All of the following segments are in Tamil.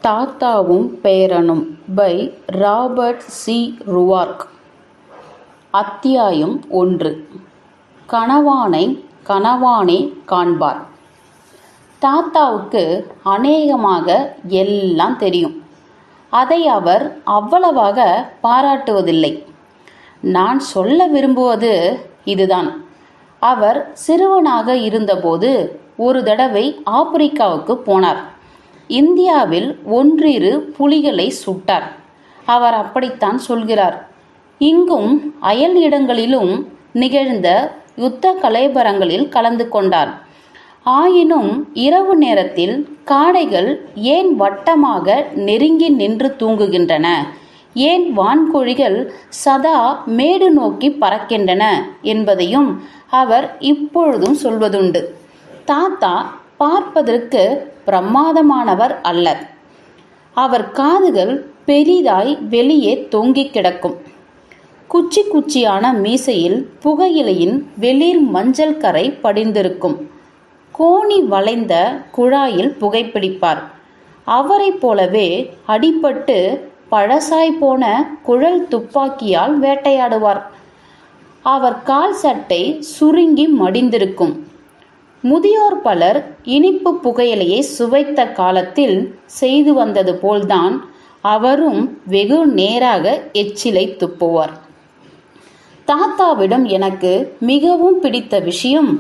தாத்தாவும் பேரனும் பை ராபர்ட் சி ருவார்க். அத்தியாயம் 1. கனவானை கனவானே காண்பார். தாத்தாவுக்கு அநேகமாக எல்லாம் தெரியும். அதை அவர் அவ்வளவாக பாராட்டுவதில்லை. நான் சொல்ல விரும்புவது இதுதான். அவர் சிறுவனாக இருந்தபோது ஒரு தடவை ஆப்பிரிக்காவுக்கு போனார். இந்தியாவில் ஒன்றிரு புலிகளை சுட்டார். அவர் அப்படித்தான் சொல்கிறார். இங்கும் அயல் இடங்களிலும் நிகழ்ந்த யுத்த கலைபரங்களில் கலந்து கொண்டார். ஆயினும் இரவு நேரத்தில் காடைகள் ஏன் வட்டமாக நெருங்கி நின்று தூங்குகின்றன, ஏன் வான்கோழிகள் சதா மேடு நோக்கி பறக்கின்றன என்பதையும் அவர் இப்பொழுதும் சொல்வதுண்டு. தாத்தா பார்ப்பதற்கு பிரமாதமானவர் அல்லர். அவர் காதுகள் பெரிதாய் வெளியே தொங்கி கிடக்கும். குச்சி குச்சியான மீசையில் புகையிலையின் வெளிர் மஞ்சள் கரை படிந்திருக்கும். கோணி வளைந்த குழாயில் புகைப்பிடிப்பார். அவரை போலவே அடிபட்டு பழசாய் போன குழல் துப்பாக்கியால் வேட்டையாடுவார். அவர் கால் சட்டை சுருங்கி மடிந்திருக்கும். முதியோர் பலர் இனிப்பு புகையிலையை சுவைத்த காலத்தில் செய்து வந்தது போல்தான் அவரும் வெகு நேராக எச்சிலை துப்புவார். தாத்தாவிடம் எனக்கு மிகவும் பிடித்த விஷயம்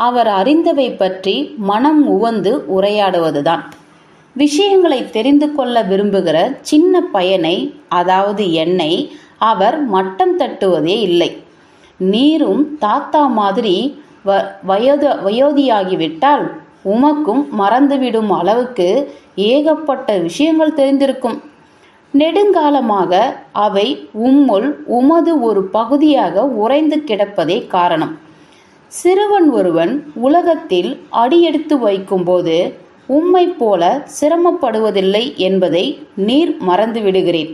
அவர் அறிந்தவை பற்றி மனம் உவந்து உரையாடுவதுதான். விஷயங்களை தெரிந்து கொள்ள விரும்புகிற சின்ன பையனை, அதாவது என்னை, அவர் மட்டம் தட்டுவதே இல்லை. நீரும் தாத்தா மாதிரி வயோதியாகிவிட்டால் உமக்கும் மறந்துவிடும் அளவுக்கு ஏகப்பட்ட விஷயங்கள் தெரிந்திருக்கும். நெடுங்காலமாக அவை உம்முள் உமது ஒரு பகுதியாக உறைந்து கிடப்பதே காரணம். சிறுவன் ஒருவன் உலகத்தில் அடியெடுத்து வைக்கும்போது உம்மை போல சிரமப்படுவதில்லை என்பதை நீர் மறந்து விடுகிறீர்.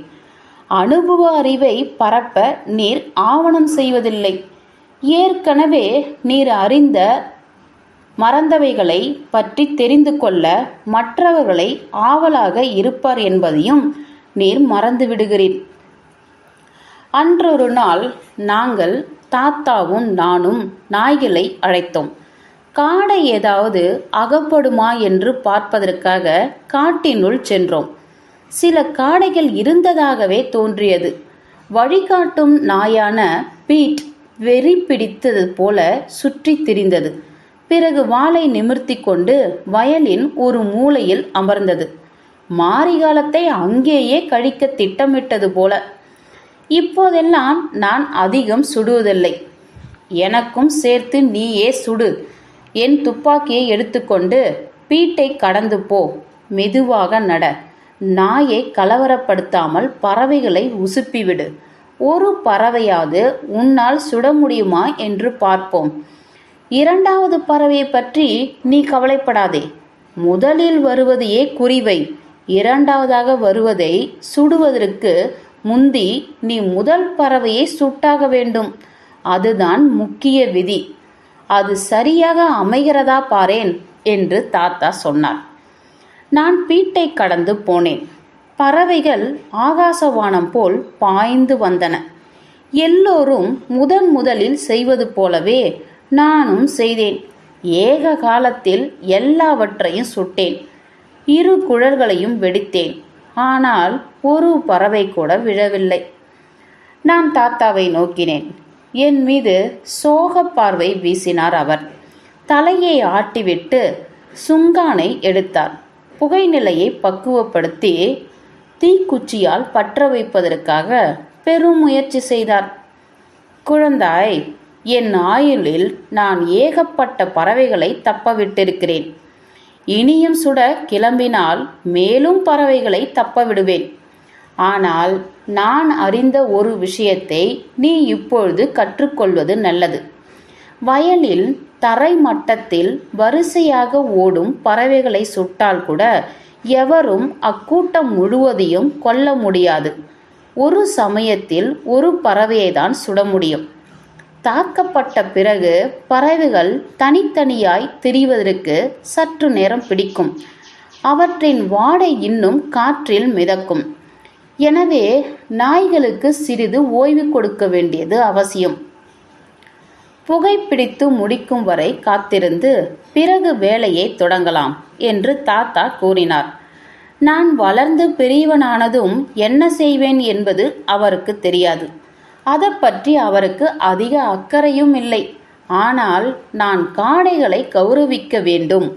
அனுபவ அறிவை பரப்ப நீர் ஆவணம் செய்வதில்லை. ஏற்கனவே நீர் அறிந்த மறந்தவைகளை பற்றி தெரிந்து கொள்ள மற்றவர்களை ஆவலாக இருப்பார் என்பதையும் நீர் மறந்து விடுகிறீர். அன்றொரு நாள் நாங்கள் தாத்தாவும் நானும் நாய்களை அழைத்தோம். காடை ஏதாவது அகப்படுமா என்று பார்ப்பதற்காக காட்டினுள் சென்றோம். சில காடைகள் இருந்ததாகவே தோன்றியது. வழிகாட்டும் நாயான பீட் வெறி பிடித்தது போல சுற்றி திரிந்தது. பிறகு வாளை நிமிர்த்தி கொண்டு வயலின் ஒரு மூலையில் அமர்ந்தது. மாரிகாலத்தை அங்கேயே கழிக்க திட்டமிட்டது போல. இப்போதெல்லாம் நான் அதிகம் சுடுவதில்லை. எனக்கும் சேர்த்து நீயே சுடு. என் துப்பாக்கியை எடுத்துக்கொண்டு பீட்டை கடந்து போ. மெதுவாக நட. நாயை கலவரப்படுத்தாமல் பறவைகளை உசுப்பிவிடு. ஒரு பறவையாவது உன்னால் சுட முடியுமா என்று பார்ப்போம். இரண்டாவது பறவையை பற்றி நீ கவலைப்படாதே. முதலில் வருவதையே குறிவை. இரண்டாவதாக வருவதை சுடுவதற்கு முந்தி நீ முதல் பறவையை சுட்டாக வேண்டும். அதுதான் முக்கிய விதி. அது சரியாக அமைகிறதா பாரேன் என்று தாத்தா சொன்னார். நான் பீட்டை கடந்து போனேன். பறவைகள் ஆகாசவானம் போல் பாய்ந்து வந்தன. எல்லோரும் முதலில் செய்வது போலவே நானும் செய்தேன். ஏக காலத்தில் எல்லாவற்றையும் சுட்டேன். இரு குழல்களையும் வெடித்தேன். ஆனால் ஒரு பறவை கூட விழவில்லை. நான் தாத்தாவை நோக்கினேன். என் மீது சோக பார்வை வீசினார் அவர். தலையை ஆட்டிவிட்டு சுங்கானை எடுத்தார். புகைநிலையை பக்குவப்படுத்தி தீக்குச்சியால் பற்ற வைப்பதற்காக பெரும் முயற்சி செய்தார். குழந்தாய், என் ஆயுளில் நான் ஏகப்பட்ட பறவைகளை தப்பவிட்டிருக்கிறேன். இனியும் சுட கிளம்பினால் மேலும் பறவைகளை தப்ப விடுவேன். ஆனால் நான் அறிந்த ஒரு விஷயத்தை நீ இப்பொழுது கற்றுக்கொள்வது நல்லது. வயலில் தரை மட்டத்தில் வரிசையாக ஓடும் பறவைகளை சுட்டால் கூட எவரும் அக்கூட்டம் முழுவதையும் கொல்ல முடியாது. ஒரு சமயத்தில் ஒரு பறவையை தான் சுட முடியும். தாக்கப்பட்ட பிறகு பறவைகள் தனித்தனியாய் திரிவதற்கு சற்று நேரம் பிடிக்கும். அவற்றின் வாடை இன்னும் காற்றில் மிதக்கும். எனவே நாய்களுக்கு சிறிது ஓய்வு கொடுக்க வேண்டியது அவசியம். புகைப்பிடித்து முடிக்கும் வரை காத்திருந்து பிறகு வேலையை தொடங்கலாம் என்று தாத்தா கூறினார். நான் வளர்ந்து பெரியவனானதும் என்ன செய்வேன் என்பது அவருக்கு தெரியாது. அதை பற்றி அவருக்கு அதிக அக்கறையும் இல்லை. ஆனால் நான் காடைகளை கௌரவிக்க வேண்டும்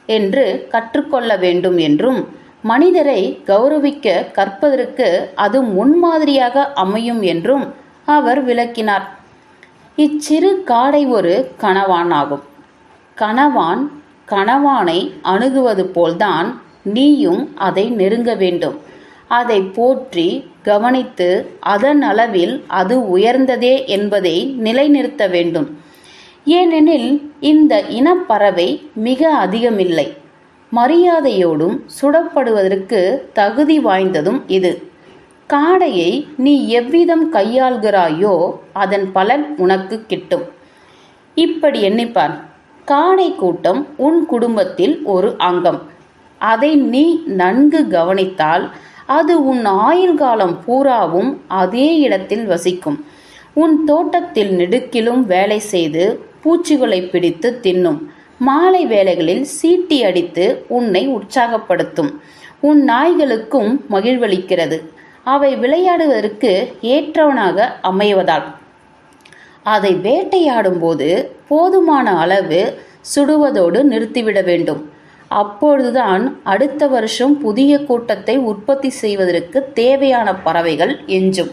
என்று கற்றுக்கொள்ள வேண்டும் என்றும் மனிதரை கௌரவிக்க கற்பதற்கு அது முன்மாதிரியாக அமையும் என்றும் அவர் விளக்கினார். இச்சிறு காடை ஒரு கணவான் ஆகும். கணவான் கணவானை அணுகுவது போல்தான் நீயும் அதை நெருங்க வேண்டும். அதை போற்றி கவனித்து அதன் அளவில் அது உயர்ந்ததே என்பதை நிலைநிறுத்த வேண்டும். ஏனெனில் இந்த இனப்பறவை மிக அதிகமில்லை. மரியாதையோடும் சுடப்படுவதற்கு தகுதி வாய்ந்ததும் இது. காடையை நீ எவ்விதம் கையாள்கிறாயோ அதன் பலன் உனக்கு கிட்டும். இப்படி எண்ணிப்பார். காடை கூட்டம் உன் குடும்பத்தில் ஒரு அங்கம். அதை நீ நன்கு கவனித்தால் அது உன் ஆயுள் காலம் பூராவும் அதே இடத்தில் வசிக்கும். உன் தோட்டத்தில் நெடுக்கிலும் வேலை செய்து பூச்சிகளை பிடித்து தின்னும். மாலை வேளைகளில் சீட்டி அடித்து உன்னை உற்சாகப்படுத்தும். உன் நாய்களுக்கும் மகிழ்வளிக்கிறது. அவை விளையாடுவதற்கு ஏற்றவனாக அமைவதால். அதை வேட்டையாடும் போது போதுமான அளவு சுடுவதோடு நிறுத்திவிட வேண்டும். அப்பொழுதுதான் அடுத்த வருஷம் புதிய கூட்டத்தை உற்பத்தி செய்வதற்கு தேவையான பறவைகள் எஞ்சும்.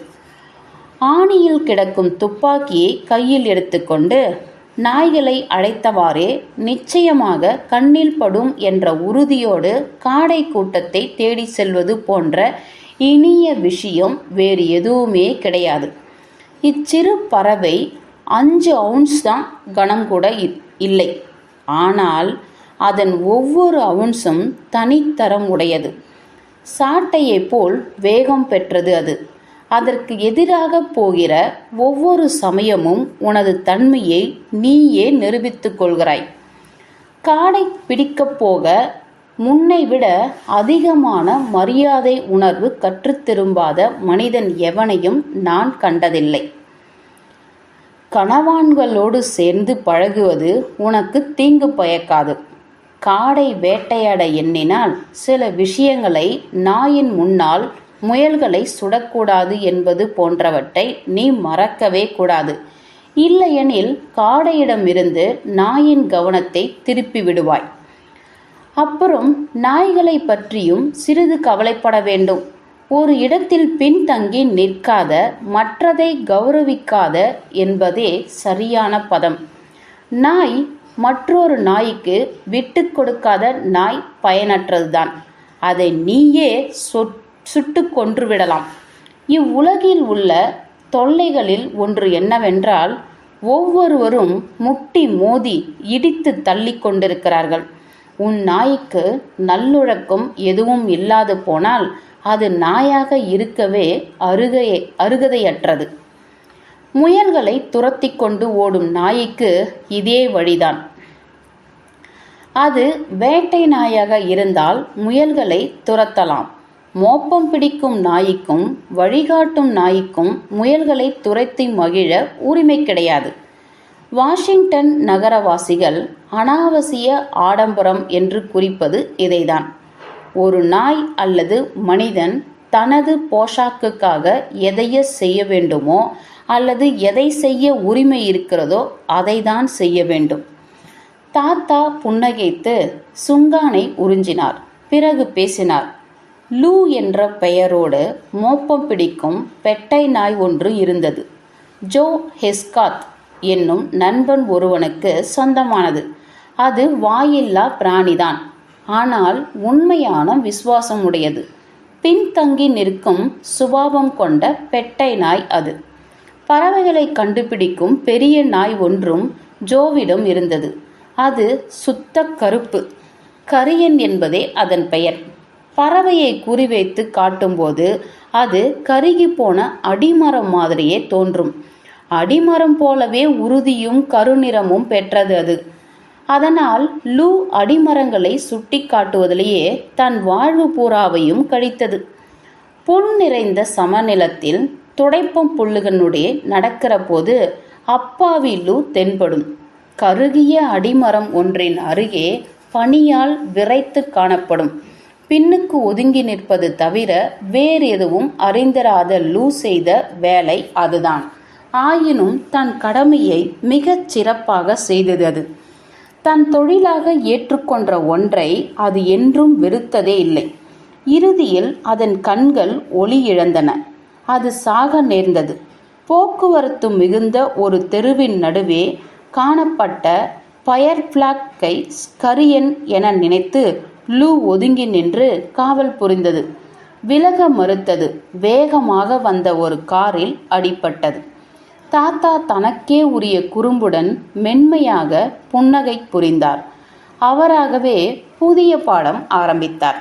ஆணியில் கிடக்கும் துப்பாக்கியை கையில் எடுத்துக்கொண்டு நாய்களை அழைத்தவாறே நிச்சயமாக கண்ணில் படும் என்ற உறுதியோடு காடை கூட்டத்தை தேடி செல்வது போன்ற இனிய விஷயம் வேறு எதுவுமே கிடையாது. இச்சிறு பறவை 5 அவுன்ஸ் தான் கனம் கூட இல்லை. ஆனால் அதன் ஒவ்வொரு அவுன்ஸும் தனித்தரம் உடையது. சாட்டையை போல் வேகம் பெற்றது அது. அதற்கு எதிராக போகிற ஒவ்வொரு சமயமும் உனது தன்மையை நீயே நிரூபித்துக் கொள்கிறாய். காடை பிடிக்கப் போக முன்னை விட அதிகமான மரியாதை உணர்வு கற்றுத் திரும்பாத மனிதன் எவனையும் நான் கண்டதில்லை. கணவான்களோடு சேர்ந்து பழகுவது உனக்கு தீங்கு பயக்காது. காடை வேட்டையாட எண்ணினால் சில விஷயங்களை நாயின் முன்னால் முயல்களை சுடக்கூடாது என்பது போன்றவற்றை நீ மறக்கவே கூடாது. இல்லையெனில் காடையிடமிருந்து நாயின் கவனத்தை திருப்பி விடுவாய். அப்புறம் நாய்களை பற்றியும் சிறிது கவலைப்பட வேண்டும். ஒரு இடத்தில் பின்தங்கி நிற்காத, மற்றதை கௌரவிக்காத என்பதே சரியான பதம். நாய் மற்றொரு நாய்க்கு விட்டு கொடுக்காத நாய் பயனற்றதுதான். அதை நீயே சுட்டு கொன்றுவிடலாம். இவ்வுலகில் உள்ள தொல்லைகளில் ஒன்று என்னவென்றால், ஒவ்வொருவரும் முட்டி மோதி இடித்து தள்ளி கொண்டிருக்கிறார்கள். உன் நாய்க்கு நல்லொழக்கம் எதுவும் இல்லாது போனால் அது நாயாக இருக்கவே அருகதையற்றது. முயல்களை துரத்தி கொண்டு ஓடும் நாய்க்கு இதே வழிதான். அது வேட்டை நாயாக இருந்தால் முயல்களை துரத்தலாம். மோப்பம் பிடிக்கும் நாய்க்கும் வழிகாட்டும் நாய்க்கும் முயல்களை துரத்தி மகிழ உரிமை கிடையாது. வாஷிங்டன் நகரவாசிகள் அனாவசிய ஆடம்பரம் என்று குறிப்பது இதைதான். ஒரு நாய் அல்லது மனிதன் தனது போஷாக்குக்காக எதைய செய்ய வேண்டுமோ அல்லது எதை செய்ய உரிமை இருக்கிறதோ அதை தான் செய்ய வேண்டும். தாத்தா புன்னகைத்து சுங்கானை உறிஞ்சினார். பிறகு பேசினார். லூ என்ற பெயரோடு மோப்பம் பிடிக்கும் பெட்டை நாய் ஒன்று இருந்தது. ஜோ ஹெஸ்காத் என்னும் நண்பன் ஒருவனுக்கு சொந்தமானது. அது வாயில்லா பிராணிதான். ஆனால் உண்மையான விசுவாசம் உடையது. பின்தங்கி நிற்கும் சுபாவம் கொண்ட பெட்டை நாய் அது. பறவைகளை கண்டுபிடிக்கும் பெரிய நாய் ஒன்றும் ஜோவிடம் இருந்தது. அது சுத்த கருப்பு. கரியன் என்பதே அதன் பெயர். பறவையை குறிவைத்து காட்டும்போது அது கருகி போன அடிமரம் மாதிரியே தோன்றும். அடிமரம் போலவே உறுதியும் கருநிறமும் பெற்றது அது. அதனால் லூ அடிமரங்களை சுட்டி காட்டுவதிலேயே தன் வாழ்வு பூராவையும் கழித்தது. புல் நிறைந்த சமநிலத்தில் துடைப்பம் புல்லுகனுடைய நடக்கிற போது அப்பாவி லூ தென்படும். கருகிய அடிமரம் ஒன்றின் அருகே பனியால் விரைத்து காணப்படும். பின்னுக்கு ஒதுங்கி நிற்பது தவிர வேறு எதுவும் அறிந்திராத லூ செய்த வேலை அதுதான். ஆயினும் தன் கடமையை மிகச் சிறப்பாக செய்தது அது. தன் தொழிலாக ஏற்றுக்கொண்ட ஒன்றை அது என்றும் வெறுத்ததே இல்லை. இறுதியில் அதன் கண்கள் ஒளி இழந்தன. அது சாக நேர்ந்தது. போக்குவரத்து மிகுந்த ஒரு தெருவின் நடுவே காணப்பட்ட பயர்ஃபிளாக்கை கரியன் என நினைத்து லூ ஒதுங்கி நின்று காவல் புரிந்தது. விலக மறுத்தது. வேகமாக வந்த ஒரு காரில் அடிபட்டது. தாத்தா தனக்கே உரிய குறும்புடன் மென்மையாக புன்னகை புரிந்தார். அவராகவே புதிய பாடம் ஆரம்பித்தார்.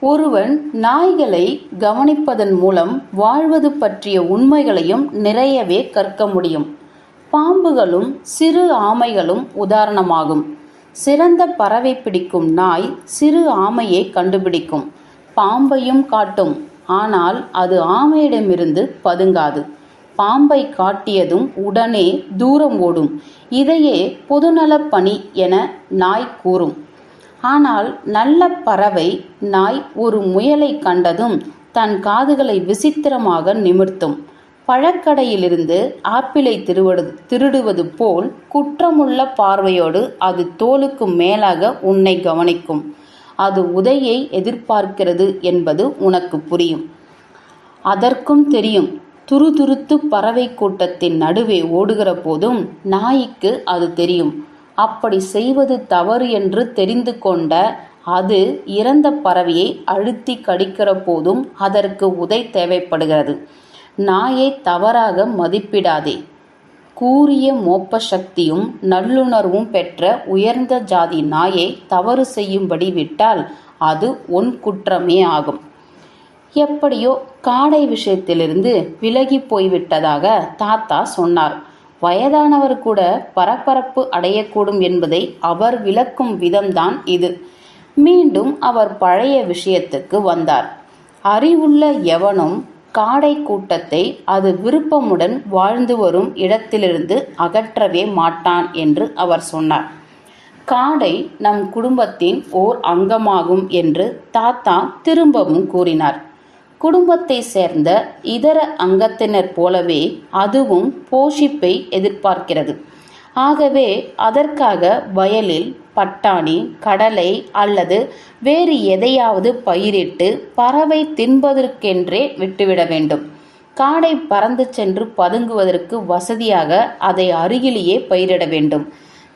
ஒருவன் நாய்களை கவனிப்பதன் மூலம் வாழ்வது பற்றிய உண்மைகளையும் நிறையவே கற்க முடியும். பாம்புகளும் சிறு ஆமைகளும் உதாரணமாகும். சிறந்த பறவை பிடிக்கும் நாய் சிறு ஆமையை கண்டுபிடிக்கும். பாம்பையும் காட்டும். ஆனால் அது ஆமையிடமிருந்து பதுங்காது. பாம்பை காட்டியதும் உடனே தூரம் ஓடும். இதையே பொதுநலப் பணி என நாய் கூறும். ஆனால் நல்ல பறவை நாய் ஒரு முயலை கண்டதும் தன் காதுகளை விசித்திரமாக நிமிர்த்தும். பழக்கடையிலிருந்து ஆப்பிளை திருடுவது போல் குற்றமுள்ள பார்வையோடு அது தோலுக்கு மேலாக உன்னை கவனிக்கும். அது உதையை எதிர்பார்க்கிறது என்பது உனக்கு புரியும். அதற்கும் தெரியும். துருதுருத்து பறவை கூட்டத்தின் நடுவே ஓடுகிற போதும் நாய்க்கு அது தெரியும். அப்படி செய்வது தவறு என்று தெரிந்து கொண்ட அது இறந்த பறவையை அழுத்தி கடிக்கிற போதும் அதற்கு உதை தேவைப்படுகிறது. நாயை தவறாக மதிப்பிடாதே. கூரிய மோப்ப சக்தியும் நல்லுணர்வும் பெற்ற உயர்ந்த ஜாதி நாயை தவறு செய்யும்படி விட்டால் அது உன் குற்றமே ஆகும். எப்படியோ காடை விஷயத்திலிருந்து விலகி போய்விட்டதாக தாத்தா சொன்னார். வயதானவர் கூட பரபரப்பு அடையக்கூடும் என்பதை அவர் விளக்கும் விதம்தான் இது. மீண்டும் அவர் பழைய விஷயத்துக்கு வந்தார். அறிவுள்ள எவனும் காடை கூட்டத்தை அது விருப்பமுடன் வாழ்ந்து வரும் இடத்திலிருந்து அகற்றவே மாட்டான் என்று அவர் சொன்னார். காடை நம் குடும்பத்தின் ஓர் அங்கமாகும் என்று தாத்தா திரும்பவும் கூறினார். குடும்பத்தை சேர்ந்த இதர அங்கத்தினர் போலவே அதுவும் போஷிப்பை எதிர்பார்க்கிறது. ஆகவே அதற்காக வயலில் பட்டாணி, கடலை அல்லது வேறு எதையாவது பயிரிட்டு பறவை தின்பதற்கென்றே விட்டுவிட வேண்டும். காடை பறந்து சென்று பதுங்குவதற்கு வசதியாக அதை அருகிலேயே பயிரிட வேண்டும்.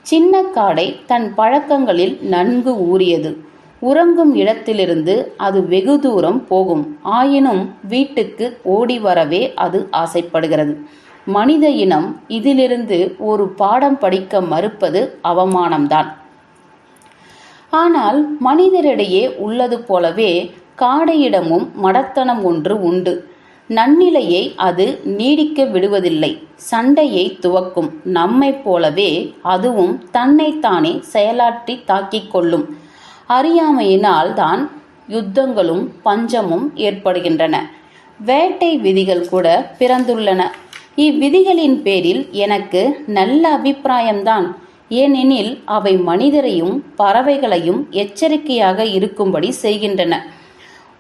சின்ன காடை தன் பழக்கங்களில் நன்கு ஊறியது. உறங்கும் இடத்திலிருந்து அது வெகு தூரம் போகும். ஆயினும் வீட்டுக்கு ஓடி வரவே அது ஆசைப்படுகிறது. மனித இனம் இதிலிருந்து ஒரு பாடம் படிக்க மறுப்பது அவமானம்தான். ஆனால் மனிதரிடையே உள்ளது போலவே காடையிடமும் மடத்தனம் ஒன்று உண்டு. நன்னிலையை அது நீடிக்க விடுவதில்லை. சண்டையை துவக்கும். நம்மை போலவே அதுவும் தன்னைத்தானே செயலாற்றி தாக்கிக் கொள்ளும். அறியாமையினால் தான் யுத்தங்களும் பஞ்சமும் ஏற்படுகின்றன. வேட்டை விதிகள் கூட பிறந்துள்ளன. இவ்விதிகளின் பேரில் எனக்கு நல்ல அபிப்பிராயம்தான். ஏனெனில் அவை மனிதரையும் பறவைகளையும் எச்சரிக்கையாக இருக்கும்படி செய்கின்றன.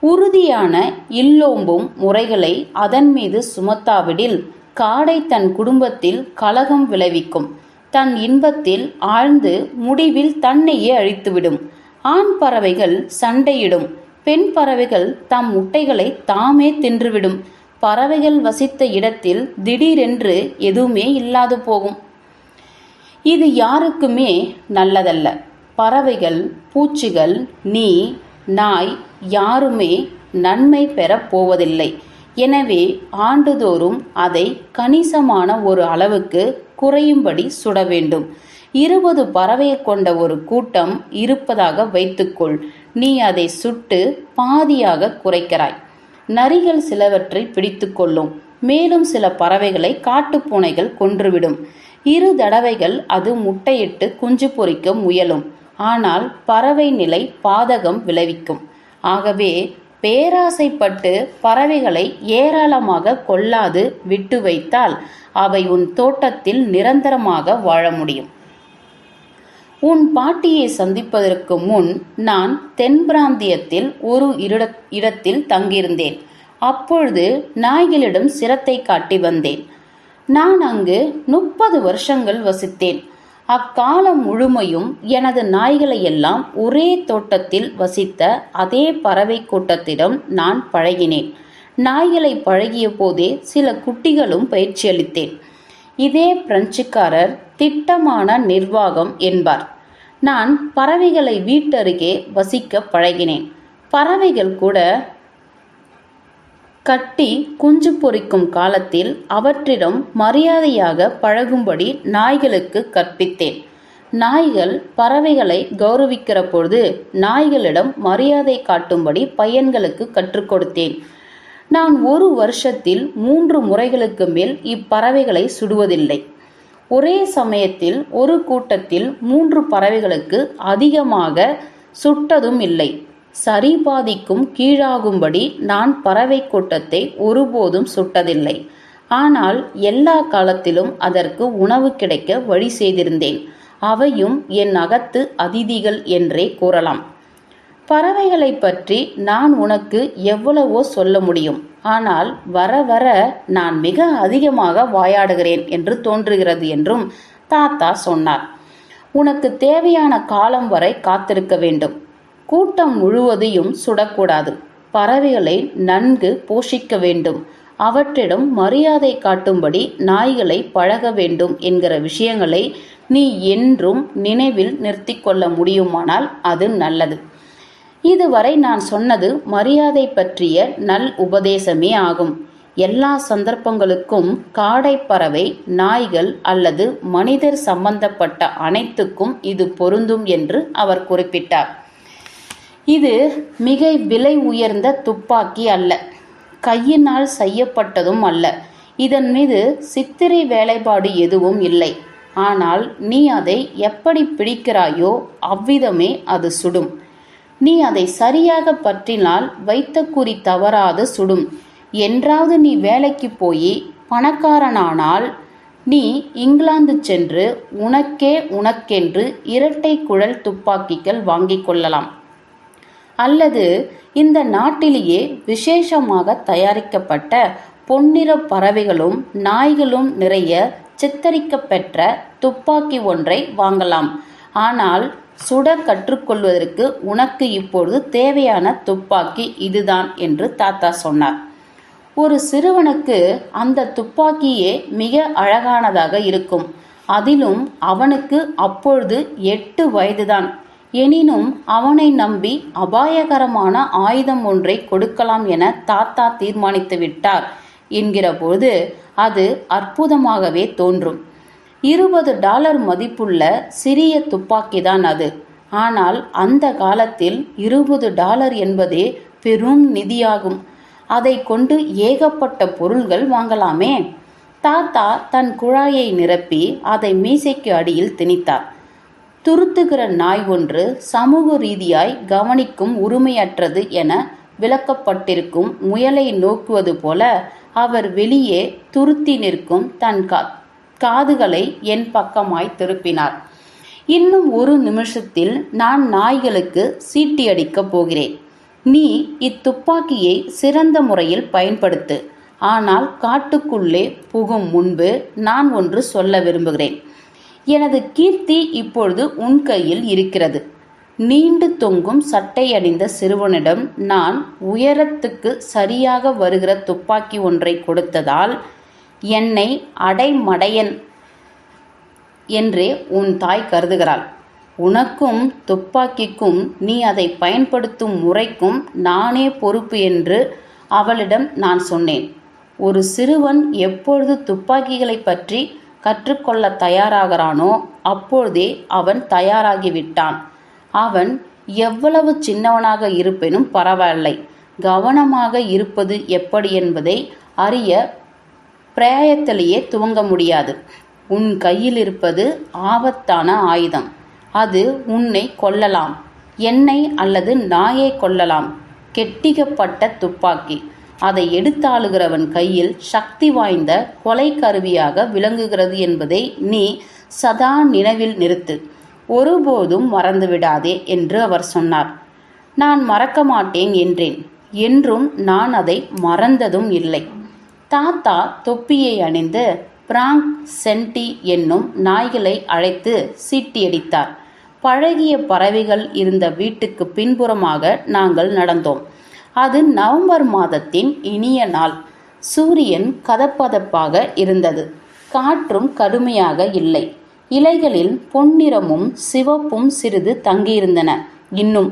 உறுதியான இல்லோம்பும் முறைகளை அதன் மீது சுமத்தாவிடில் காடை தன் குடும்பத்தில் கலகம் விளைவிக்கும். தன் இன்பத்தில் ஆழ்ந்து முடிவில் தன்னையே அழித்துவிடும். ஆண் பறவைகள் சண்டையிடும். பெண் பறவைகள் தம் முட்டைகளை தாமே தின்றுவிடும். பறவைகள் வசித்த இடத்தில் திடீரென்று எதுவுமே இல்லாது போகும். இது யாருக்குமே நல்லதல்ல. பறவைகள், பூச்சிகள், நீ, நாய் யாருமே நன்மை பெறப் போவதில்லை. எனவே ஆண்டுதோறும் அதை கணிசமான ஒரு அளவுக்கு குறையும்படி சுட வேண்டும். 20 பறவையை கொண்ட ஒரு கூட்டம் இருப்பதாக வைத்துக்கொள். நீ அதை சுட்டு பாதியாக குறைக்கிறாய். நரிகள் சிலவற்றை பிடித்து கொள்ளும். மேலும் சில பறவைகளை காட்டுப்பூனைகள் கொன்றுவிடும். 2 தடவைகள் அது முட்டையிட்டு குஞ்சு பொரிக்க முயலும். ஆனால் பறவை நிலை பாதகம் விளைவிக்கும். ஆகவே பேராசைப்பட்டு பறவைகளை ஏராளமாக கொல்லாது விட்டு வைத்தால் அவை உன் தோட்டத்தில் நிரந்தரமாக வாழ முடியும். உன் பாட்டியை சந்திப்பதற்கு முன் நான் தென் பிராந்தியத்தில் ஒரு இடத்தில் தங்கியிருந்தேன். அப்பொழுது நாய்களிடம் சிரத்தை காட்டி வந்தேன். நான் அங்கு 30 வருஷங்கள் வசித்தேன். அக்காலம் முழுமையும் எனது நாய்களையெல்லாம் ஒரே தோட்டத்தில் வசித்த அதே பறவை கூட்டத்திடம் நான் பழகினேன். நாய்களை பழகிய போதே சில குட்டிகளும் பயிற்சியளித்தேன். இதே பிரெஞ்சுக்காரர் திட்டமான நிர்வாகம் என்பார். நான் பறவைகளை வீட்டருகே வசிக்க பழகினேன். பறவைகள் கூட கட்டி குஞ்சு பொரிக்கும் காலத்தில் அவற்றிடம் மரியாதையாக பழகும்படி நாய்களுக்கு கற்பித்தேன். நாய்கள் பறவைகளை கௌரவிக்கிற பொழுது நாய்களிடம் மரியாதை காட்டும்படி பையன்களுக்கு கற்றுக் கொடுத்தேன். நான் 1 வருஷத்தில் 3 முறைகளுக்கு மேல் இப்பறவைகளை சுடுவதில்லை. ஒரே சமயத்தில் ஒரு கூட்டத்தில் 3 பறவைகளுக்கு அதிகமாக சுட்டதும் இல்லை. சரிபாதிக்கும் கீழாகும்படி நான் பறவை கூட்டத்தை ஒருபோதும் சுட்டதில்லை. ஆனால் எல்லா காலத்திலும் அதற்கு உணவு கிடைக்க வழி செய்திருந்தேன். அவையும் என் அகத்து அதிதிகள் என்றே கூறலாம். பறவைகளை பற்றி நான் உனக்கு எவ்வளவோ சொல்ல முடியும். ஆனால் வர வர நான் மிக அதிகமாக வாயாடுகிறேன் என்று தோன்றுகிறது என்றும் தாத்தா சொன்னார். உனக்கு தேவையான காலம் வரை காத்திருக்க வேண்டும். கூட்டம் முழுவதையும் சுடக்கூடாது. பறவைகளை நன்கு போஷிக்க வேண்டும். அவற்றிடம் மரியாதை காட்டும்படி நாய்களை பழக வேண்டும் என்கிற விஷயங்களை நீ என்றும் நினைவில் நிறுத்தி கொள்ள முடியுமானால் அது நல்லது. இதுவரை நான் சொன்னது மரியாதை பற்றிய நல் உபதேசமே ஆகும். எல்லா சந்தர்ப்பங்களுக்கும் காடை பறவை, நாய்கள் அல்லது மனிதர் சம்பந்தப்பட்ட அனைத்துக்கும் இது பொருந்தும் என்று அவர் குறிப்பிட்டார். இது மிக விலை உயர்ந்த துப்பாக்கி அல்ல. கையினால் செய்யப்பட்டதும் அல்ல. இதன் மீது சித்திரை வேலைப்பாடு எதுவும் இல்லை. ஆனால் நீ அதை எப்படி பிடிக்கிறாயோ அவ்விதமே அது சுடும். நீ அதை சரியாக பற்றினால் வைத்த குறி தவறாது சுடும். என்றாவது நீ வேலைக்கு போய் பணக்காரனானால் நீ இங்கிலாந்து சென்று உனக்கென்று 2 குழல் துப்பாக்கிகள் வாங்கிக் கொள்ளலாம். அல்லது இந்த நாட்டிலேயே விசேஷமாக தயாரிக்கப்பட்ட பொன்னிற பறவைகளும் நாய்களும் நிறைய சித்தரிக்கப்பெற்ற துப்பாக்கி ஒன்றை வாங்கலாம். ஆனால் சுட கற்றுக்கொள்வதற்கு உனக்கு இப்பொழுது தேவையான துப்பாக்கி இதுதான் என்று தாத்தா சொன்னார். ஒரு சிறுவனுக்கு அந்த துப்பாக்கியே மிக அழகானதாக இருக்கும். அதிலும் அவனுக்கு அப்பொழுது 8 வயதுதான். எனினும் அவனை நம்பி அபாயகரமான ஆயுதம் ஒன்றை கொடுக்கலாம் என தாத்தா தீர்மானித்து விட்டார் என்கிற போது அது அற்புதமாகவே தோன்றும். $20 மதிப்புள்ள சிறிய துப்பாக்கிதான் அது. ஆனால் அந்த காலத்தில் $20 என்பதே பெரும் நிதியாகும். அதை கொண்டு ஏகப்பட்ட பொருள்கள் வாங்கலாமே. தாத்தா தன் குழாயை நிரப்பி அதை மீசைக்கு அடியில் திணித்தார். துருத்துகிற நாய் ஒன்று சமூக ரீதியாய் கவனிக்கும் உரிமையற்றது என விளக்கப்பட்டிருக்கும் முயலை நோக்குவது போல அவர் வெளியே துருத்தி நிற்கும் தன் காதுகளை என் பக்கமாய் திருப்பினார். இன்னும் 1 நிமிஷத்தில் நான் நாய்களுக்கு சீட்டி அடிக்கப் போகிறேன். நீ இத்துப்பாக்கியை சிறந்த முறையில் பயன்படுத்து. ஆனால் காட்டுக்குள்ளே புகும் முன்பு நான் ஒன்று சொல்ல விரும்புகிறேன். எனது கீர்த்தி இப்பொழுது உன் கையில் இருக்கிறது. நீண்டு தொங்கும் சட்டை அணிந்த சிறுவனிடம் நான் உயரத்துக்கு சரியாக வருகிற துப்பாக்கி ஒன்றை கொடுத்ததால் என்னை அடைமடையன் என்றே உன் தாய் கருதுகிறாள். உனக்கும் துப்பாக்கிக்கும் நீ அதை பயன்படுத்தும் முறைக்கும் நானே பொறுப்பு என்று அவளிடம் நான் சொன்னேன். ஒரு சிறுவன் எப்பொழுது துப்பாக்கிகளை பற்றி கற்றுக்கொள்ள தயாராகிறானோ அப்பொழுதே அவன் தயாராகிவிட்டான். அவன் எவ்வளவு சின்னவனாக இருப்பினும் பரவாயில்லை. கவனமாக இருப்பது எப்படி என்பதை அறிய பிராயத்திலேயே துவங்க முடியாது. உன் கையில் இருப்பது ஆபத்தான ஆயுதம். அது உன்னை கொல்லலாம், என்னை அல்லது நாயை கொல்லலாம். கெட்டிக்கப்பட்ட துப்பாக்கி. அதை எடுத்தாளுகிறவன் கையில் சக்தி வாய்ந்த கொலை கருவியாக விளங்குகிறது என்பதை நீ சதா நினைவில் நிறுத்து. ஒருபோதும் மறந்துவிடாதே என்று அவர் சொன்னார். நான் மறக்க மாட்டேன் என்றேன். என்றும் நான் அதை மறந்ததும் இல்லை. தாத்தா தொப்பியை அணிந்து பிராங்க், சென்டி என்னும் நாய்களை அழைத்து சீட்டியடித்தார். பழகிய பறவைகள் இருந்த வீட்டுக்கு பின்புறமாக நாங்கள் நடந்தோம். அது நவம்பர் மாதத்தின் இனிய நாள். சூரியன் கதப்பதப்பாக இருந்தது. காற்றும் கடுமையாக இல்லை. இலைகளில் பொன்னிறமும் சிவப்பும் சிறிது தங்கியிருந்தன. இன்னும்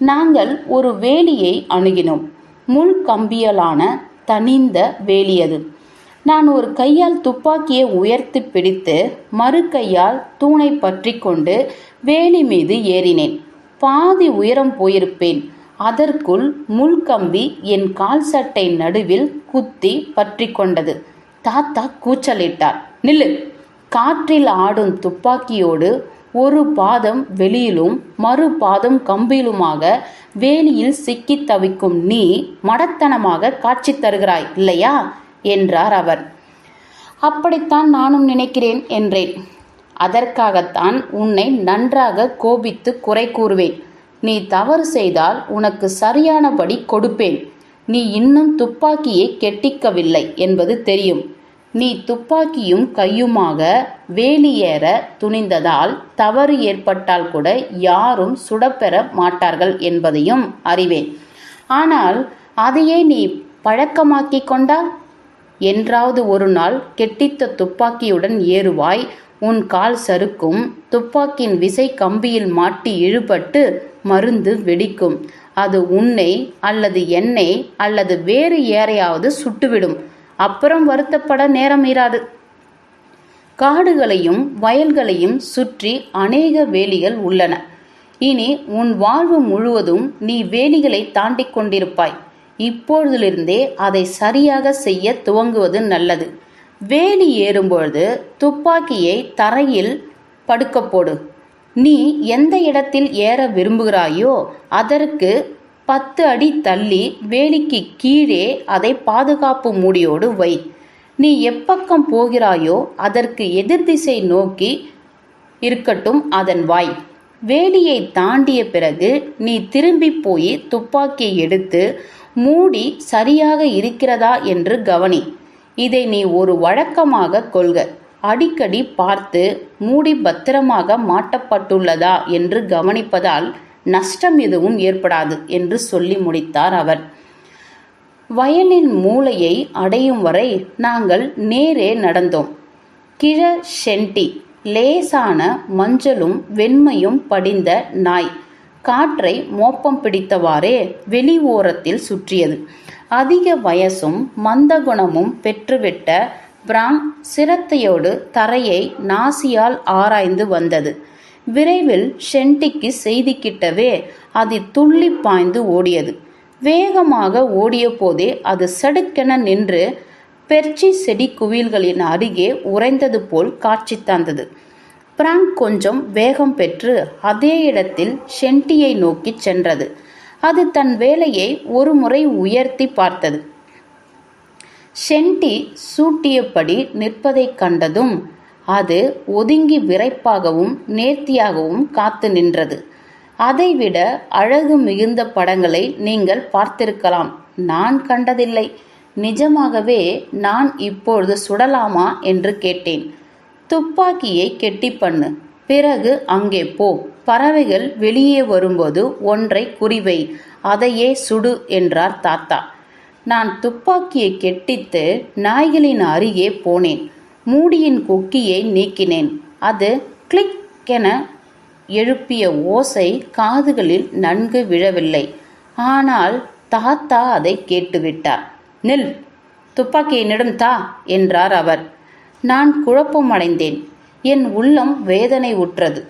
நாங்கள் ஒரு வேலியை அணுகினோம். முள் கம்பியலான தனிந்த வேலியது. நான் ஒரு கையால் துப்பாக்கியை உயர்த்தி பிடித்து மறு கையால் தூணை பற்றி கொண்டு வேலி மீது ஏறினேன். பாதி உயரம் போயிருப்பேன். அதற்குள் முள்கம்பி என் கால் சட்டை நடுவில் குத்தி பற்றி கொண்டது. தாத்தா கூச்சலிட்டார். நில்லு! காற்றில் ஆடும் துப்பாக்கியோடு ஒரு பாதம் வெளியிலும் மறு பாதம் கம்பியிலுமாக வேலியில் சிக்கி தவிக்கும் நீ மடத்தனமாக காட்சி தருகிறாய் இல்லையா என்றார் அவர். அப்படித்தான் நானும் நினைக்கிறேன் என்றேன். அதற்காகத்தான் உன்னை நன்றாக கோபித்து குறை கூறுவேன். நீ தவறு செய்தால் உனக்கு சரியானபடி கொடுப்பேன். நீ இன்னும் துப்பாக்கியை கெட்டிக்கவில்லை என்பது தெரியும். நீ துப்பாக்கியும் கையுமாக வேலியேற துணிந்ததால் தவறு ஏற்பட்டால் கூட யாரும் சுடப்பெற மாட்டார்கள் என்பதையும் அறிவேன். ஆனால் அதையே நீ பழக்கமாக்கிக் கொண்டால் என்றாவது ஒரு நாள் கெட்டித்த துப்பாக்கியுடன் ஏறுவாய். உன் கால் சறுக்கும். துப்பாக்கியின் விசை கம்பியில் மாட்டி இழுபட்டு மருந்து வெடிக்கும். அது உன்னை அல்லது என்னை அல்லது வேறு யாரையாவது சுட்டுவிடும். அப்புறம் வருத்தப்பட நேரம் இராது. காடுகளையும் வயல்களையும் சுற்றி அநேக வேலிகள் உள்ளன. இனி உன் வாழ்வு முழுவதும் நீ வேலிகளை தாண்டிக் கொண்டிருப்பாய். இப்பொழுதிலிருந்தே அதை சரியாக செய்ய துவங்குவது நல்லது. வேலி ஏறும்பொழுது துப்பாக்கியை தரையில் படுக்க போடு. நீ எந்த இடத்தில் ஏற விரும்புகிறாயோ அதற்கு 10 அடி தள்ளி வேலிக்கு கீழே அதை பாதுகாப்பு மூடியோடு வை. நீ எப்பக்கம் போகிறாயோ அதற்கு எதிர் திசை நோக்கி இருக்கட்டும் அதன் வாய். வேலியை தாண்டிய பிறகு நீ திரும்பி போய் துப்பாக்கியை எடுத்து மூடி சரியாக இருக்கிறதா என்று கவனி. இதை நீ ஒரு வழக்கமாக கொள்க. அடிக்கடி பார்த்து மூடி பத்திரமாக மாட்டப்பட்டுள்ளதா என்று கவனிப்பதால் நஷ்டம் எதுவும் ஏற்படாது என்று சொல்லி முடித்தார் அவர். வயலின் மூலையை அடையும் வரை நாங்கள் நேரே நடந்தோம். கிழ ஷென்டி லேசான மஞ்சளும் வெண்மையும் படிந்த நாய் காற்றை மோப்பம் பிடித்தவாறே வெளி ஓரத்தில் சுற்றியது. அதிக வயசும் மந்த குணமும் பெற்றுவிட்ட பிராங் சிரத்தையோடு தரையை நாசியால் ஆராய்ந்து வந்தது. விரைவில் ஷென்டிக்கு செய்தி கிட்டவே அது துள்ளி பாய்ந்து ஓடியது. வேகமாக ஓடிய போதே அது சடுக்கென நின்று பெர்ச்சி செடி குவியல்களின் அருகே உறைந்தது போல் காட்சி தந்தது. பிராங்க் கொஞ்சம் வேகம் பெற்று அதே இடத்தில் ஷென்டியை நோக்கி சென்றது. அது தன் வேலையை ஒரு முறை உயர்த்தி பார்த்தது. ஷென்டி சூட்டியபடி நிற்பதைக் கண்டதும் அது ஒதுங்கி விரைப்பாகவும் நேர்த்தியாகவும் காத்து நின்றது. அதைவிட அழகு மிகுந்த படங்களை நீங்கள் பார்த்திருக்கலாம். நான் கண்டதில்லை. நிஜமாகவே நான் இப்பொழுது சுடலாமா என்று கேட்டேன். துப்பாக்கியை கெட்டி பண்ணு. பிறகு அங்கே போ. பறவைகள் வெளியே வரும்போது ஒன்றை குறிவை. அதையே சுடு என்றார் தாத்தா. நான் துப்பாக்கியை கெட்டித்து நாய்களின் அருகே போனேன். மூடியின் கொக்கியை நீக்கினேன். அது கிளிக் என எழுப்பிய ஓசை காதுகளில் நன்கு விழவில்லை. ஆனால் தாத்தா அதை கேட்டுவிட்டார். நில், துப்பாக்கியை என்னிடம் தா என்றார் அவர். நான் குழப்பமடைந்தேன். என் உள்ளம் வேதனை உற்றது.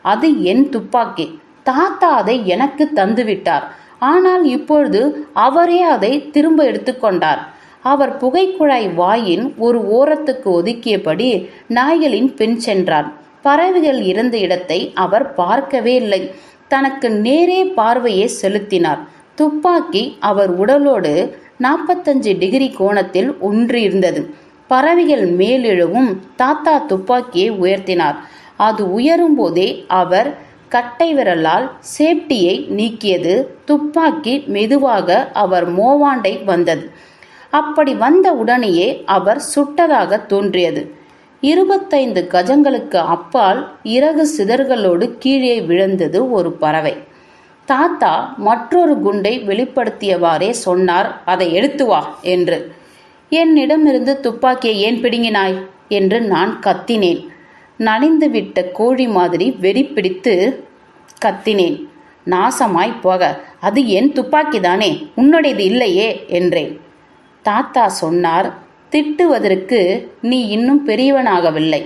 அது என் துப்பாக்கி. தாத்தா அதை எனக்கு தந்துவிட்டார். ஆனால் இப்பொழுது அவரே அதை திரும்ப எடுத்துக்கொண்டார். அவர் புகைக்குழாய் வாயின் ஒரு ஓரத்துக்கு ஒதுக்கியபடி நாய்களின் பின் சென்றார். பறவைகள் இருந்த இடத்தை அவர் பார்க்கவே இல்லை. தனக்கு நேரே பார்வையை செலுத்தினார். துப்பாக்கி அவர் உடலோடு 45 டிகிரி கோணத்தில் ஒன்றியிருந்தது. பறவைகள் மேலெழுவும் தாத்தா துப்பாக்கியை உயர்த்தினார். அது உயரும் போதே அவர் கட்டை விரலால் சேப்டியை நீக்கியது. துப்பாக்கி மெதுவாக அவர் மோவாண்டை வந்தது. அப்படி வந்த உடனேயே அவர் சுட்டதாக தோன்றியது. 25 கஜங்களுக்கு அப்பால் இறகு சிதறுகளோடு கீழே விழுந்தது ஒரு பறவை. தாத்தா மற்றொரு குண்டை வெளிப்படுத்தியவாறே சொன்னார், அதை எடுத்து வா என்று. என்னிடமிருந்து துப்பாக்கியை ஏன் பிடுங்கினாய் என்று நான் கத்தினேன். நனைந்துவிட்ட கோழி மாதிரி வெறிப்பிடித்து கத்தினேன். நாசமாய் போக, அது என் துப்பாக்கிதானே, உன்னுடையது இல்லையே என்றேன். தாத்தா சொன்னார், திட்டுவதற்கு நீ இன்னும் பெரியவனாகவில்லை.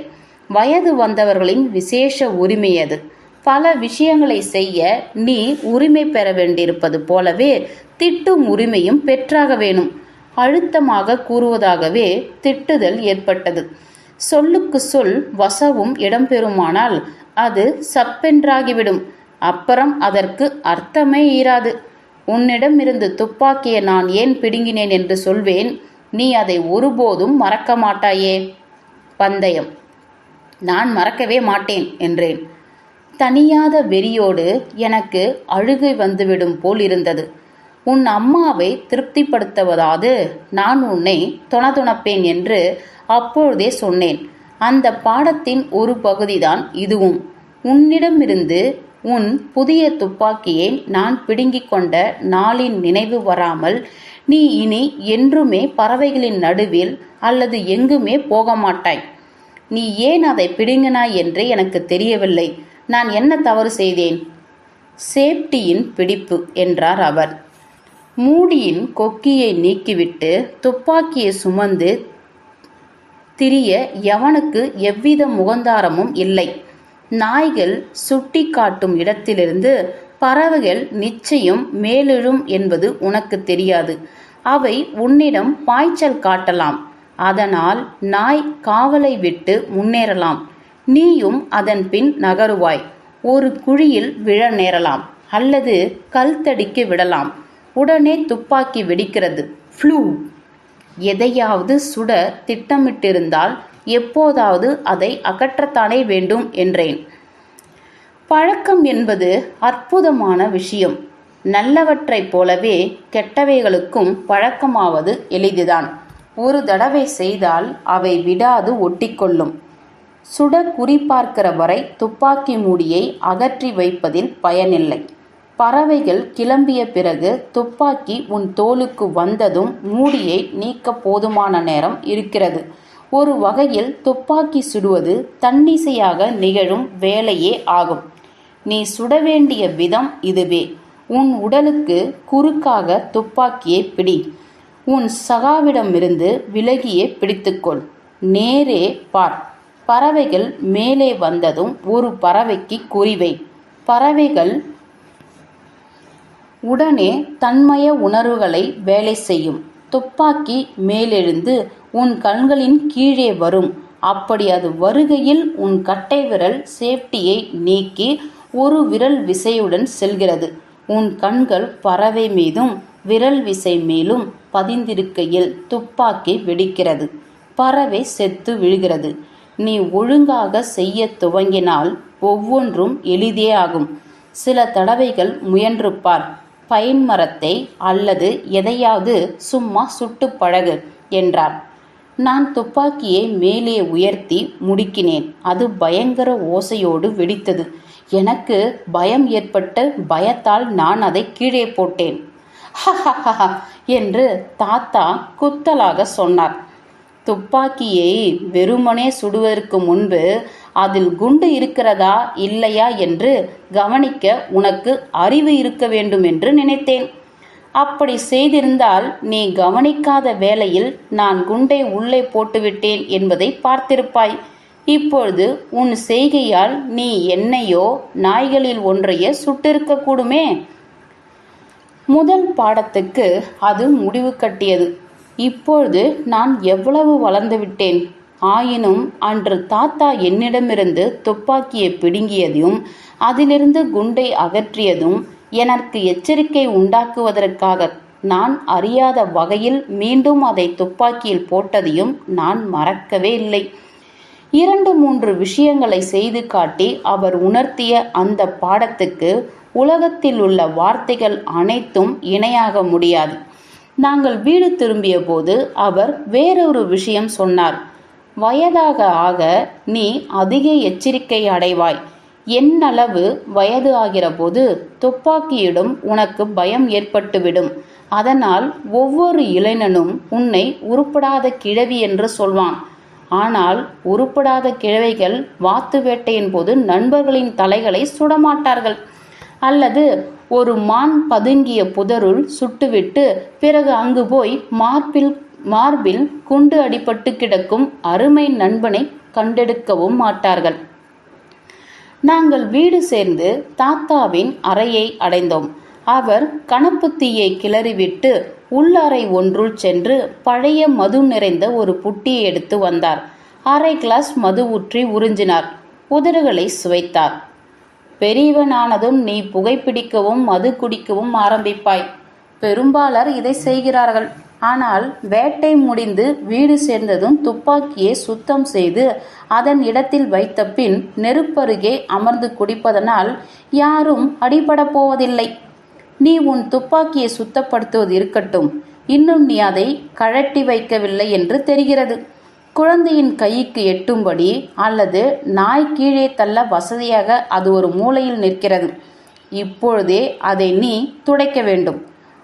வயது வந்தவர்களின் விசேஷ உரிமை அது. பல விஷயங்களை செய்ய நீ உரிமை பெற வேண்டியிருப்பது போலவே திட்டும் உரிமையும் பெற்றாக வேணும். அழுத்தமாக கூறுவதாகவே திட்டுதல் ஏற்பட்டது. சொல்லுக்கு சொல் வசவும் இடம்பெறுமானால் அது சப்பென்றாகிவிடும். அப்புறம் அதற்கு அர்த்தமே ஈராது. உன்னிடமிருந்து துப்பாக்கியை நான் ஏன் பிடுங்கினேன் என்று சொல்வேன். நீ அதை ஒருபோதும் மறக்க மாட்டாயே. பந்தயம். நான் மறக்கவே மாட்டேன் என்றேன். தனியாத வெறியோடு எனக்கு அழுகை வந்துவிடும் போல் இருந்தது. உன் அம்மாவை திருப்திப்படுத்துவதாவது நான் உன்னை துணதுணப்பேன் என்று அப்பொழுதே சொன்னேன். அந்த பாடத்தின் ஒரு பகுதிதான் இதுவும். உன்னிடமிருந்து உன் புதிய துப்பாக்கியை நான் பிடுங்கிக் கொண்ட நாளின் நினைவு வராமல் நீ இனி என்றுமே பறவைகளின் நடுவில் அல்லது எங்குமே போக மாட்டாய். நீ ஏன் அதை பிடுங்கினாய் என்றே எனக்கு தெரியவில்லை. நான் என்ன தவறு செய்தேன்? சேப்டியின் பிடிப்பு என்றார் அவர். மூடியின் கொக்கியை நீக்கிவிட்டு துப்பாக்கியை சுமந்து திரிய எவனுக்கு எவ்வித முகந்தாரமும் இல்லை. நாய்கள் சுட்டி காட்டும் இடத்திலிருந்து பறவைகள் நிச்சயம் மேலெழும் என்பது உனக்கு தெரியாது. அவை உன்னிடம் பாய்ச்சல் காட்டலாம். அதனால் நாய் காவலை விட்டு முன்னேறலாம். நீயும் அதன் பின் நகருவாய். ஒரு குழியில் விழ நேரலாம் அல்லது கல் தடிக்கு விடலாம். உடனே துப்பாக்கி வெடிக்கிறது. ஃப்ளூ. எதையாவது சுட திட்டமிட்டிருந்தால் எப்போதாவது அதை அகற்றத்தானே வேண்டும் என்றேன். பழக்கம் என்பது அற்புதமான விஷயம். நல்லவற்றைப் போலவே கெட்டவைகளுக்கும் பழக்கமாவது எளிதுதான். ஒரு தடவை செய்தால் அவை விடாது ஒட்டிக்கொள்ளும். சுட குறிப்பார்க்கிற வரை துப்பாக்கி மூடியை அகற்றி வைப்பதில் பயனில்லை. பறவைகள் கிளம்பிய பிறகு துப்பாக்கி உன் தோலுக்கு வந்ததும் மூடியை நீக்க போதுமான நேரம் இருக்கிறது. ஒரு வகையில் துப்பாக்கி சுடுவது தன்னிசையாக நிகழும் வேலையே ஆகும். நீ சுட வேண்டிய விதம் இதுவே. உன் உடலுக்கு குறுக்காக துப்பாக்கியை பிடி. உன் சகாவிடமிருந்து விலகியே பிடித்துக்கொள். நேரே பார். பறவைகள் மேலே வந்ததும் ஒரு பறவைக்கு குறிவை. பறவைகள் உடனே தன்மய உணர்வுகளை வேலை செய்யும். துப்பாக்கி மேலெழுந்து உன் கண்களின் கீழே வரும். அப்படி அது வருகையில் உன் கட்டை விரல் சேப்டியை நீக்கி ஒரு விரல் விசையுடன் செல்கிறது. உன் கண்கள் பறவை மீதும் விரல் விசை மேலும் பதிந்திருக்கையில் துப்பாக்கி வெடிக்கிறது. பறவை செத்து விழுகிறது. நீ ஒழுங்காக செய்ய துவங்கினால் ஒவ்வொன்றும் எளிதே ஆகும். சில தடவைகள் முயன்று பார். பைன் மரத்தை அல்லது எதையாவது சும்மா சுட்டு பழகு என்றார். நான் துப்பாக்கியை மேலே உயர்த்தி முடுக்கினேன். அது பயங்கர ஓசையோடு வெடித்தது. எனக்கு பயம் ஏற்பட்டு பயத்தால் நான் அதை கீழே போட்டேன். ஹஹஹஹ என்று தாத்தா குத்தலாக சொன்னார். துப்பாக்கியை வெறுமனே சுடுவதற்கு முன்பு அதில் குண்டு இருக்கிறதா இல்லையா என்று கவனிக்க உனக்கு அறிவு இருக்க வேண்டும் என்று நினைத்தேன். அப்படி செய்திருந்தால் நீ கவனிக்காத வேளையில் நான் குண்டை உள்ளே போட்டுவிட்டேன் என்பதை பார்த்திருப்பாய். இப்பொழுது உன் செய்கையால் நீ என்னையோ நாய்களில் ஒன்றையே சுட்டிருக்க கூடுமே. முதல் பாடத்துக்கு அது முடிவு கட்டியது. இப்பொழுது நான் எவ்வளவு வளர்ந்து விட்டேன். ஆயினும் அன்று தாத்தா என்னிடமிருந்து துப்பாக்கியை பிடுங்கியதும் அதிலிருந்து குண்டை அகற்றியதும் எனக்கு எச்சரிக்கை உண்டாக்குவதற்காக நான் அறியாத வகையில் மீண்டும் அதை துப்பாக்கியில் போட்டதையும் நான் மறக்கவே இல்லை. 2-3 விஷயங்களை செய்து காட்டி அவர் உணர்த்திய அந்த பாடத்துக்கு உலகத்தில் உள்ள வார்த்தைகள் அனைத்தும் இணையாக முடியாது. நாங்கள் வீடு திரும்பிய போது அவர் வேறொரு விஷயம் சொன்னார். வயதாக ஆக நீ அதிக எச்சரிக்கை அடைவாய். என்னளவு வயது ஆகிற போது துப்பாக்கியிடம் உனக்கு பயம் ஏற்பட்டுவிடும். அதனால் ஒவ்வொரு இளைஞனும் உன்னை உருப்படாத கிழவி என்று சொல்வான். ஆனால் உருப்படாத கிழவைகள் வாத்து வேட்டையின் போது நண்பர்களின் தலைகளை சுடமாட்டார்கள். அல்லது ஒரு மான் பதுங்கிய புதருள் சுட்டுவிட்டு பிறகு அங்கு போய் மார்பில் குண்டு அடிபட்டு கிடக்கும் அருமை நண்பனை கண்டெடுக்கவும் மாட்டார்கள். நாங்கள் வீடு சேர்ந்து தாத்தாவின் அறையை அடைந்தோம். அவர் கணப்பு தீயை கிளறிவிட்டு உள்ளறை ஒன்றுள் சென்று பழைய மது நிறைந்த ஒரு புட்டியை எடுத்து வந்தார். 1/2 கிளாஸ் மது ஊற்றி உறிஞ்சினார். உதடுகளை சுவைத்தார். பெரியவனானதும் நீ புகைப்பிடிக்கவும் மது குடிக்கவும் ஆரம்பிப்பாய். பெரும்பாலர் இதை செய்கிறார்கள். ஆனால் வேட்டை முடிந்து வீடு சேர்ந்ததும் துப்பாக்கியை சுத்தம் செய்து அதன் இடத்தில் வைத்த பின் நெருப்பருகே அமர்ந்து குடிப்பதனால் யாரும் அடிபடப் போவதில்லை. நீ உன் துப்பாக்கியை சுத்தப்படுத்துவது இருக்கட்டும், இன்னும் நீ அதை கழட்டி வைக்கவில்லை என்று தெரிகிறது. குழந்தையின் கைக்கு எட்டும்படி அல்லது நாய் கீழே தள்ள வசதியாக அது ஒரு மூலையில் நிற்கிறது. இப்பொழுதே அதை நீ துடைக்க வேண்டும்.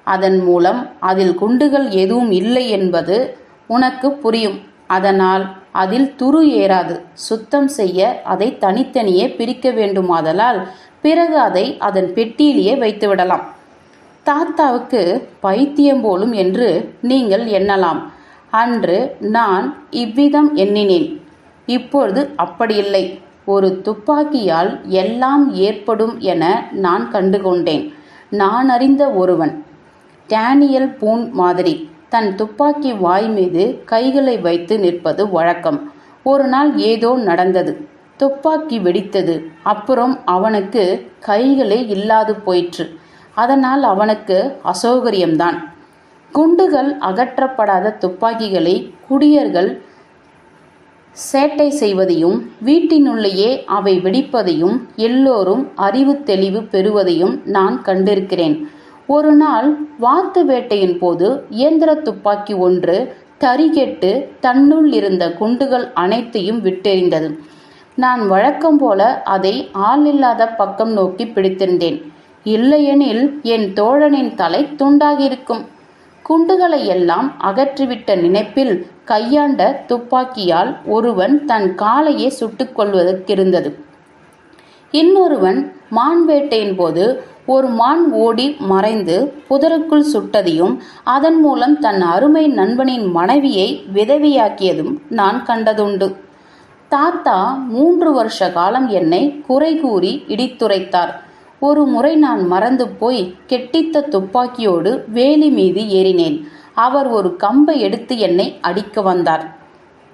அதன் மூலம் அதில் குண்டுகள் எதுவும் இல்லை என்பது உனக்கு புரியும். அதனால் அதில் துரு ஏறாது. சுத்தம் செய்ய அதை தனித்தனியே பிரிக்க வேண்டுமாதலால் பிறகு அதை அதன் பெட்டியிலேயே வைத்துவிடலாம். தாத்தாவுக்கு பைத்தியம் போலும் என்று நீங்கள் எண்ணலாம். அன்று நான் இவ்விதம் எண்ணினேன். இப்பொழுது அப்படியில்லை. ஒரு துப்பாக்கியால் எல்லாம் ஏற்படும் என நான் கண்டுகொண்டேன். நான் அறிந்த ஒருவன் டேனியல் பூன் மாதிரி தன் துப்பாக்கி வாய் மீது கைகளை வைத்து நிற்பது வழக்கம். ஒரு நாள் ஏதோ நடந்தது. துப்பாக்கி வெடித்தது. அப்புறம் அவனுக்கு கைகளே இல்லாது போயிற்று. அதனால் அவனுக்கு அசௌகரியம்தான். குண்டுகள் அகற்றப்படாத துப்பாக்கிகளை குடியர்கள் சேட்டை செய்வதையும் வீட்டினுள்ளேயே அவை வெடிப்பதையும் எல்லோரும் அறிவு தெளிவு பெறுவதையும் நான் கண்டிருக்கிறேன். ஒரு நாள் வாத்து வேட்டையின் போது இயந்திர துப்பாக்கி ஒன்று தறிகெட்டு தன்னுள் இருந்த குண்டுகள் அனைத்தையும் விட்டெறிந்தது. நான் வழக்கம் போல அதை ஆள் இல்லாத பக்கம் நோக்கி பிடித்திருந்தேன். இல்லையெனில் என் தோழனின் தலை துண்டாகியிருக்கும். குண்டுகளை எல்லாம் அகற்றிவிட்ட நினைப்பில் கையாண்ட துப்பாக்கியால் ஒருவன் தன் காலையே சுட்டுக் கொள்வதற்கிருந்தது. இன்னொருவன் மான் வேட்டையின் போது ஒரு மான் ஓடி மறைந்து புதருக்குள் சுட்டதையும் அதன் மூலம் தன் அருமை நண்பனின் மனைவியை விதவியாக்கியதும் நான் கண்டதுண்டு. தாத்தா 3 வருஷ காலம் என்னை குறை கூறி இடித்துரைத்தார். ஒரு முறை நான் மறந்து போய் கெட்டித்த துப்பாக்கியோடு வேலி மீது ஏறினேன். அவர் ஒரு கம்பை எடுத்து என்னை அடிக்க வந்தார்.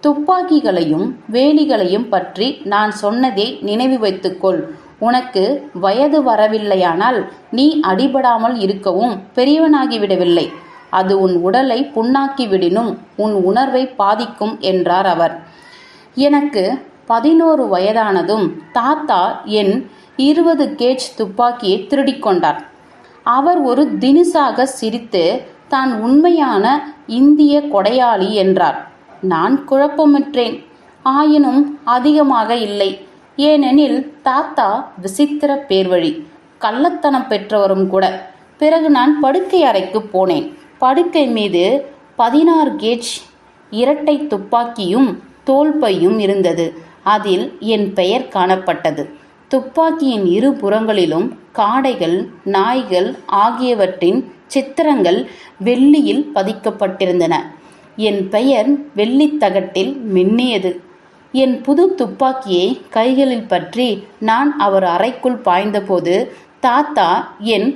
துப்பாக்கிகளையும் வேலிகளையும் பற்றி நான் சொன்னதை நினைவு வைத்துக்கொள். உனக்கு வயது வரவில்லையானால் நீ அடிபடாமல் இருக்கவும் பெரியவனாகிவிடவில்லை. அது உன் உடலை புண்ணாக்கிவிடினும் உன் உணர்வை பாதிக்கும் என்றார் அவர். எனக்கு 11 வயதானதும் தாத்தா என் 20 கேஜ் துப்பாக்கியை திருடிக்கொண்டார். அவர் ஒரு தினுசாக சிரித்து தான் உண்மையான இந்திய கொடையாளி என்றார். நான் குழப்பமுற்றேன். ஆயினும் அதிகமாக இல்லை. ஏனெனில் தாத்தா விசித்திர பேர்வழி, கள்ளத்தனம் பெற்றவரும் கூட. பிறகு நான் படுக்கை அறைக்கு போனேன். படுக்கை மீது 16 கேஜ் இரட்டை துப்பாக்கியும் தோல்பையும் இருந்தது. அதில் என் பெயர் காணப்பட்டது. துப்பாக்கியின் 2 புறங்களிலும் காடைகள், நாய்கள் ஆகியவற்றின் சித்திரங்கள் வெள்ளியில் பதிக்கப்பட்டிருந்தன. என் பெயர் வெள்ளித்தகட்டில் மின்னியது. என் புது துப்பாக்கியை கைகளில் பற்றி நான் அவர் அறைக்குள் பாய்ந்தபோது தாத்தா என்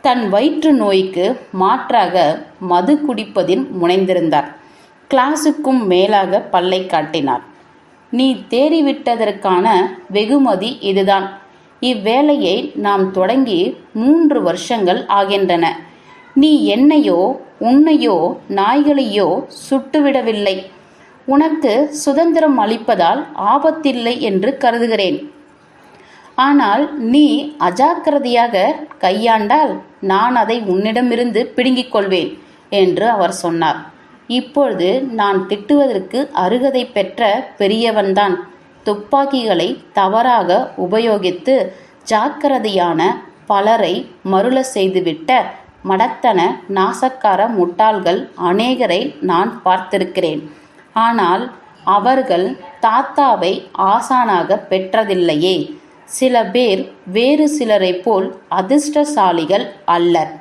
தன் வயிற்று நோய்க்கு மாற்றாக மது குடிப்பதில் முனைந்திருந்தார். கிளாஸுக்கும் மேலாக பல்லை காட்டினார். நீ தேறிவிட்டதற்கான வெகுமதி இதுதான். இவ்வேலையை நாம் தொடங்கி 3 வருஷங்கள் ஆகின்றன. நீ என்னையோ உன்னையோ நாய்களையோ சுட்டுவிடவில்லை. உனக்கு சுதந்திரம் அளிப்பதால் ஆபத்தில்லை என்று கருதுகிறேன். ஆனால் நீ அஜாக்கிரதையாக கையாண்டால் நான் அதை உன்னிடமிருந்து பிடுங்கிக் கொள்வேன் என்று அவர் சொன்னார். இப்பொழுது நான் திட்டுவதற்கு அருகதை பெற்ற பெரியவன்தான். துப்பாக்கிகளை தவறாக உபயோகித்து ஜாக்கிரதையான பலரை மருள செய்துவிட்ட மடத்தன நாசக்கார முட்டாள்கள் அநேகரை நான் பார்த்திருக்கிறேன். ஆனால் அவர்கள் தாத்தாவை ஆசானாக பெற்றதில்லையே. சில பேர் வேறு சிலரை போல் அதிர்ஷ்டசாலிகள் அல்லர்.